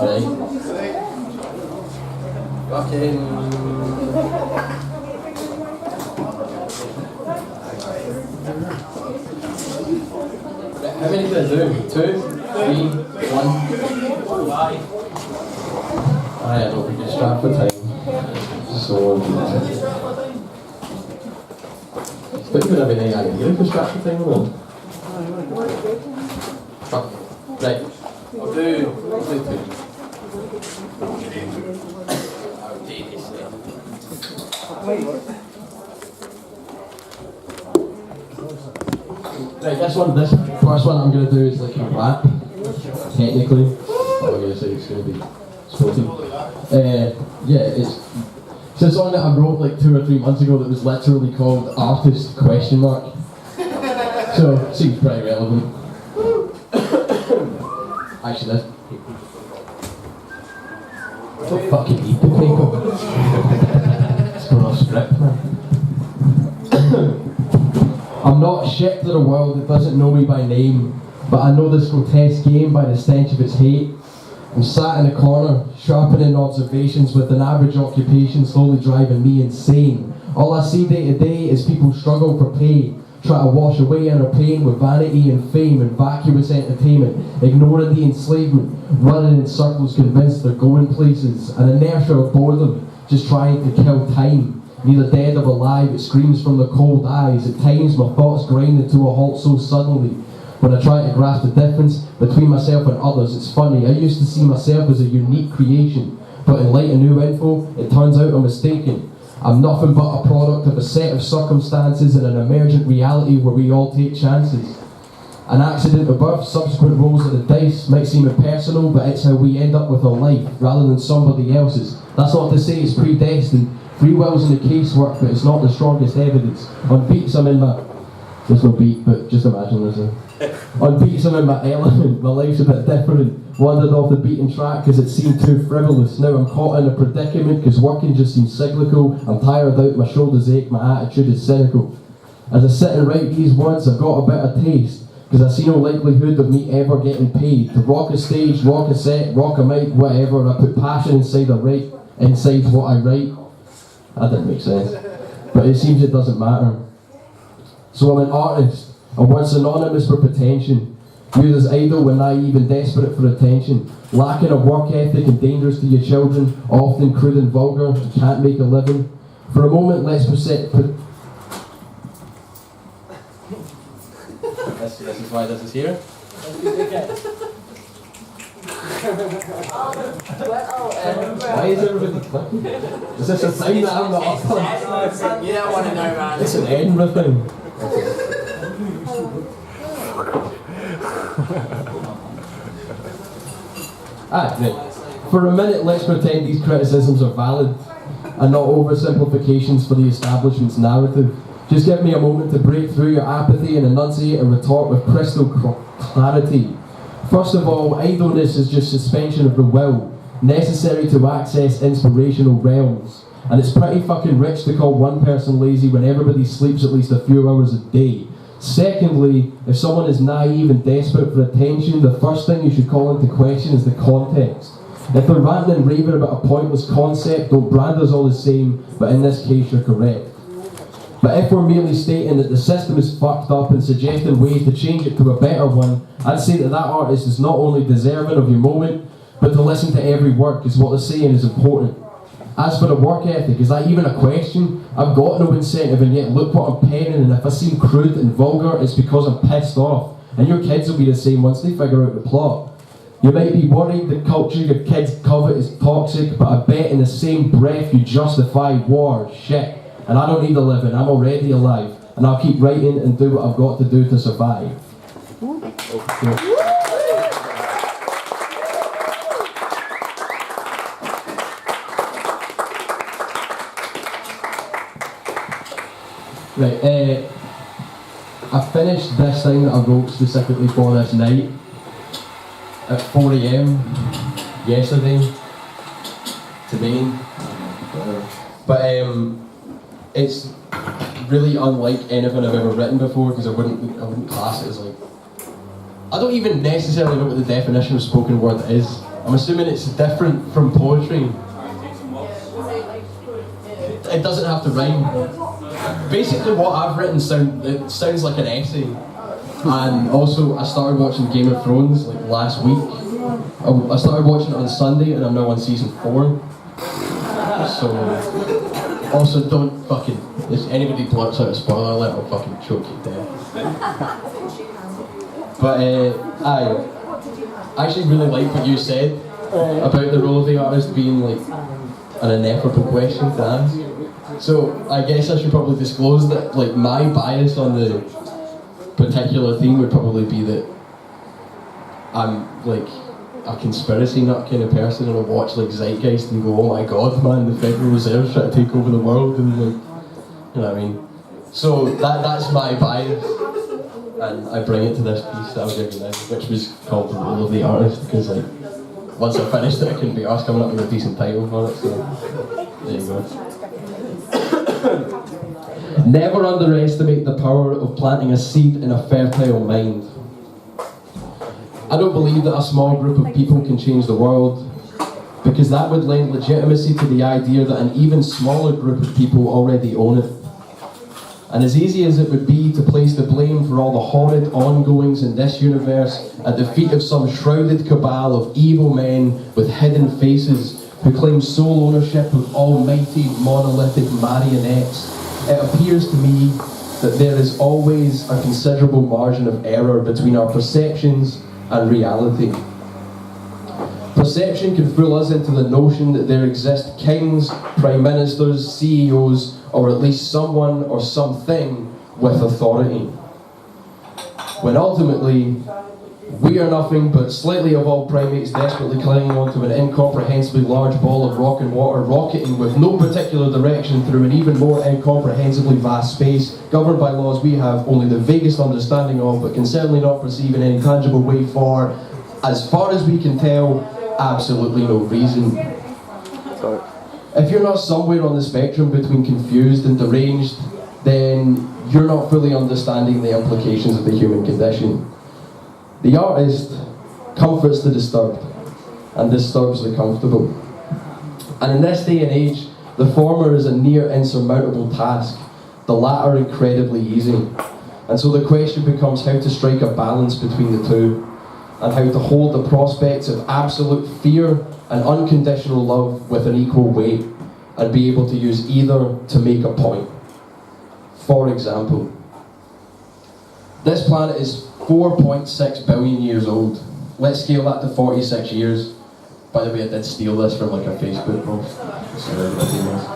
Alright. Fucking... How many did I do? 2, 3, 1. I don't think it's strapped for time. So... But you would have any idea if it's strapped for time or not? Right. I'll do 2. Right, this first one I'm going to do is like a rap, technically. I'm going to say it's going to be spoken. Yeah, it's a song that I wrote like 2 or 3 months ago that was literally called Artist ? So, it seems pretty relevant. Actually, this. Don't fucking eat the paper. It's going off script, man. I'm not shit to the world that doesn't know me by name, but I know this grotesque game by the stench of its hate. I'm sat in a corner, sharpening observations with an average occupation slowly driving me insane. All I see day to day is people struggle for pay, try to wash away inner pain with vanity and fame and vacuous entertainment, ignoring the enslavement, running in circles convinced they're going places, an inertia of boredom, just trying to kill time. Neither dead or alive, it screams from the cold eyes. At times my thoughts grind into a halt so suddenly. When I try to grasp the difference between myself and others, it's funny. I used to see myself as a unique creation, but in light of new info, it turns out I'm mistaken. I'm nothing but a product of a set of circumstances in an emergent reality where we all take chances. An accident of birth, subsequent rolls of the dice might seem impersonal, but it's how we end up with our life rather than somebody else's. That's not to say it's predestined. Free will's in the casework, but it's not the strongest evidence. On beats I'm in my... There's no beat, but just imagine there's a... On beats I'm in my element, my life's a bit different. Wandered off the beaten track because it seemed too frivolous. Now I'm caught in a predicament because working just seems cyclical. I'm tired out, my shoulders ache, my attitude is cynical. As I sit and write these words, I've got a bit of taste, because I see no likelihood of me ever getting paid. To rock a stage, rock a set, rock a mic, whatever, I put passion inside what I write. That didn't make sense. But it seems it doesn't matter. So I'm an artist, a word synonymous for pretension. Viewed as idle when naive and desperate for attention. Lacking a work ethic and dangerous to your children. Often crude and vulgar, you can't make a living. For a moment, let's This is why this is here. Why is everybody clicking? Is this a thing that I'm not up on? You don't want to know, man. It's an Edinburgh thing. Right. For a minute, let's pretend these criticisms are valid and not oversimplifications for the establishment's narrative. Just give me a moment to break through your apathy and enunciate a retort with crystal clarity. First of all, idleness is just suspension of the will, necessary to access inspirational realms. And it's pretty fucking rich to call one person lazy when everybody sleeps at least a few hours a day. Secondly, if someone is naive and desperate for attention, the first thing you should call into question is the context. If they're ranting and raving about a pointless concept, don't brand us all the same, but in this case you're correct. But if we're merely stating that the system is fucked up and suggesting ways to change it to a better one, I'd say that artist is not only deserving of your moment, but to listen to every word, because what they're saying is important. As for the work ethic, is that even a question? I've got no incentive, and yet look what I'm penning, and if I seem crude and vulgar, it's because I'm pissed off. And your kids will be the same once they figure out the plot. You might be worried the culture your kids covet is toxic, but I bet in the same breath you justify war. Shit. And I don't need a living, I'm already alive. And I'll keep writing and do what I've got to do to survive. Right, I finished this thing that I wrote specifically for this night at 4 AM yesterday, today. But it's really unlike anything I've ever written before, because I wouldn't class it as like... I don't even necessarily know what the definition of spoken word is. I'm assuming it's different from poetry. It doesn't have to rhyme. Basically what I've written sounds like an essay. And also I started watching Game of Thrones like last week. I started watching it on Sunday and I'm now on season 4. So, also don't fucking, if anybody blurts out a spoiler alert, I'll fucking choke you to death. But I actually really like what you said about the role of the artist being like an ineffable question to ask. So I guess I should probably disclose that like my bias on the particular theme would probably be that I'm like a conspiracy nut kind of person, and I'll watch like Zeitgeist and go, oh my god man, the Federal Reserve's trying to take over the world, and like, you know what I mean? So that's my bias, and I bring it to this piece that I'll give you now, which was called The Role of the Artist, because like once I finished it I couldn't be arsed coming up with a decent title for it, so there you go. Never underestimate the power of planting a seed in a fertile mind. I don't believe that a small group of people can change the world, because that would lend legitimacy to the idea that an even smaller group of people already own it. And as easy as it would be to place the blame for all the horrid ongoings in this universe at the feet of some shrouded cabal of evil men with hidden faces who claim sole ownership of almighty monolithic marionettes, it appears to me that there is always a considerable margin of error between our perceptions and reality. Perception can fool us into the notion that there exist kings, prime ministers, CEOs, or at least someone or something with authority. When ultimately, we are nothing but slightly evolved primates desperately clinging onto an incomprehensibly large ball of rock and water, rocketing with no particular direction through an even more incomprehensibly vast space, governed by laws we have only the vaguest understanding of, but can certainly not perceive in any tangible way for, as far as we can tell, absolutely no reason. Sorry. If you're not somewhere on the spectrum between confused and deranged, then you're not fully understanding the implications of the human condition. The artist comforts the disturbed and disturbs the comfortable. And in this day and age, the former is a near insurmountable task, the latter incredibly easy. And so the question becomes how to strike a balance between the two, and how to hold the prospects of absolute fear and unconditional love with an equal weight, and be able to use either to make a point. For example, this planet is 4.6 billion years old. Let's scale that to 46 years. By the way, I did steal this from like a Facebook post. So everybody knows.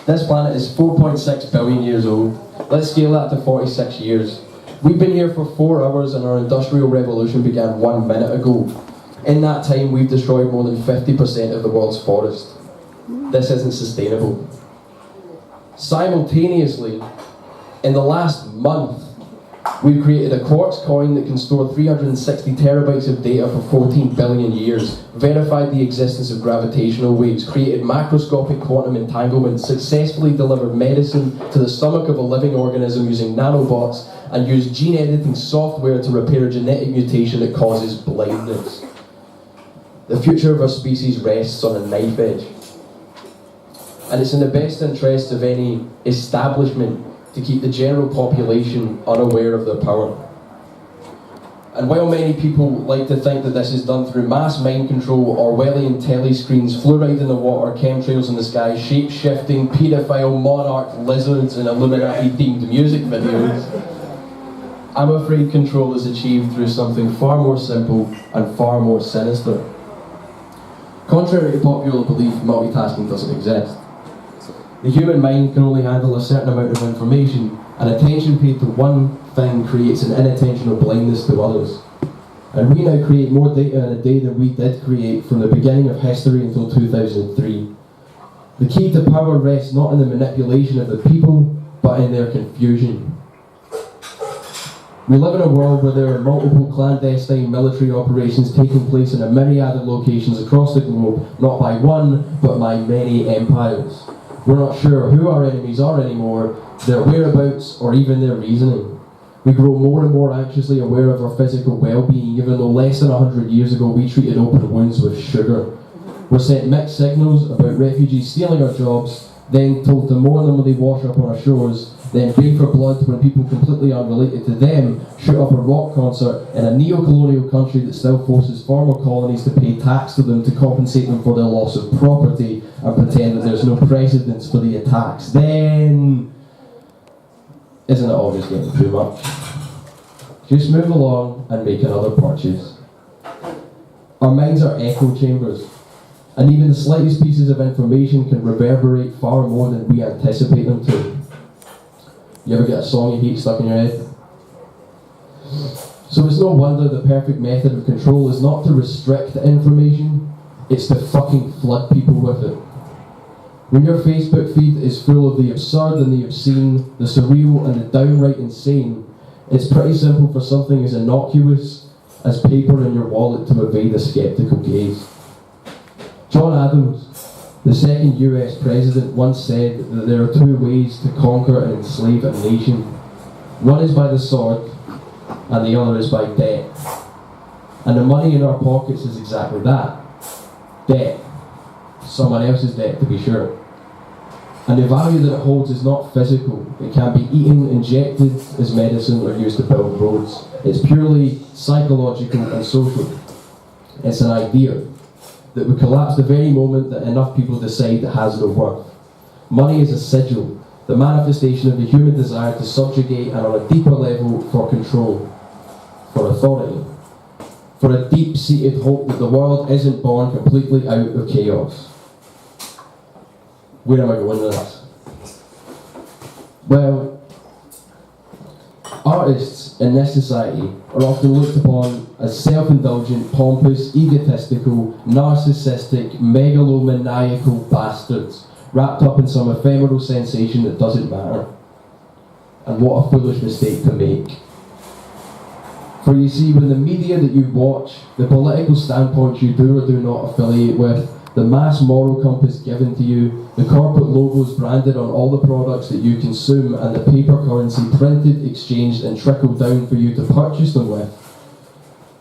This planet is 4.6 billion years old. Let's scale that to 46 years. We've been here for 4 hours and our industrial revolution began 1 minute ago. In that time, we've destroyed more than 50% of the world's forest. This isn't sustainable. Simultaneously, in the last month, we've created a quartz coin that can store 360 terabytes of data for 14 billion years, verified the existence of gravitational waves, created macroscopic quantum entanglement, successfully delivered medicine to the stomach of a living organism using nanobots, and used gene editing software to repair a genetic mutation that causes blindness. The future of our species rests on a knife edge. And it's in the best interests of any establishment to keep the general population unaware of their power. And while many people like to think that this is done through mass mind control, Orwellian telescreens, fluoride in the water, chemtrails in the sky, shape-shifting, paedophile, monarch, lizards, and Illuminati-themed music videos, I'm afraid control is achieved through something far more simple and far more sinister. Contrary to popular belief, multitasking doesn't exist. The human mind can only handle a certain amount of information, and attention paid to one thing creates an inattentional blindness to others. And we now create more data in a day than we did create from the beginning of history until 2003. The key to power rests not in the manipulation of the people, but in their confusion. We live in a world where there are multiple clandestine military operations taking place in a myriad of locations across the globe, not by one, but by many empires. We're not sure who our enemies are anymore, their whereabouts, or even their reasoning. We grow more and more anxiously aware of our physical well-being, even though less than 100 years ago we treated open wounds with sugar. We're sent mixed signals about refugees stealing our jobs, then told to mourn them when they wash up on our shores, then beg for blood when people completely unrelated to them shoot up a rock concert in a neo-colonial country that still forces former colonies to pay tax to them to compensate them for their loss of property and pretend that there's no precedence for the attacks. Then, isn't it all just getting too much? Just move along and make another purchase. Our minds are echo chambers, and even the slightest pieces of information can reverberate far more than we anticipate them to. You ever get a song you hate stuck in your head? So it's no wonder the perfect method of control is not to restrict the information, it's to fucking flood people with it. When your Facebook feed is full of the absurd and the obscene, the surreal and the downright insane, it's pretty simple for something as innocuous as paper in your wallet to evade a skeptical gaze. John Adams, the second US president, once said that there are two ways to conquer and enslave a nation. One is by the sword, and the other is by debt. And the money in our pockets is exactly that. Debt. Someone else's debt, to be sure. And the value that it holds is not physical. It can be eaten, injected as medicine, or used to build roads. It's purely psychological and social. It's an idea that would collapse the very moment that enough people decide it has no worth. Money is a sigil, the manifestation of the human desire to subjugate and on a deeper level for control, for authority, for a deep-seated hope that the world isn't born completely out of chaos. Where am I going with this? Well, artists in this society are often looked upon as self-indulgent, pompous, egotistical, narcissistic, megalomaniacal bastards wrapped up in some ephemeral sensation that doesn't matter. And what a foolish mistake to make. For you see, when the media that you watch, the political standpoints you do or do not affiliate with, the mass moral compass given to you, the corporate logos branded on all the products that you consume, and the paper currency printed, exchanged and trickled down for you to purchase them with.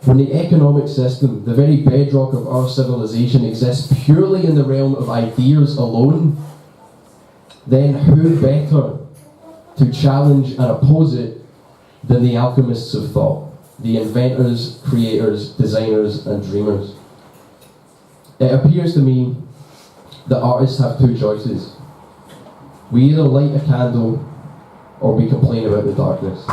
When the economic system, the very bedrock of our civilization, exists purely in the realm of ideas alone, then who better to challenge and oppose it than the alchemists of thought, the inventors, creators, designers and dreamers? It appears to me that artists have two choices. We either light a candle or we complain about the darkness.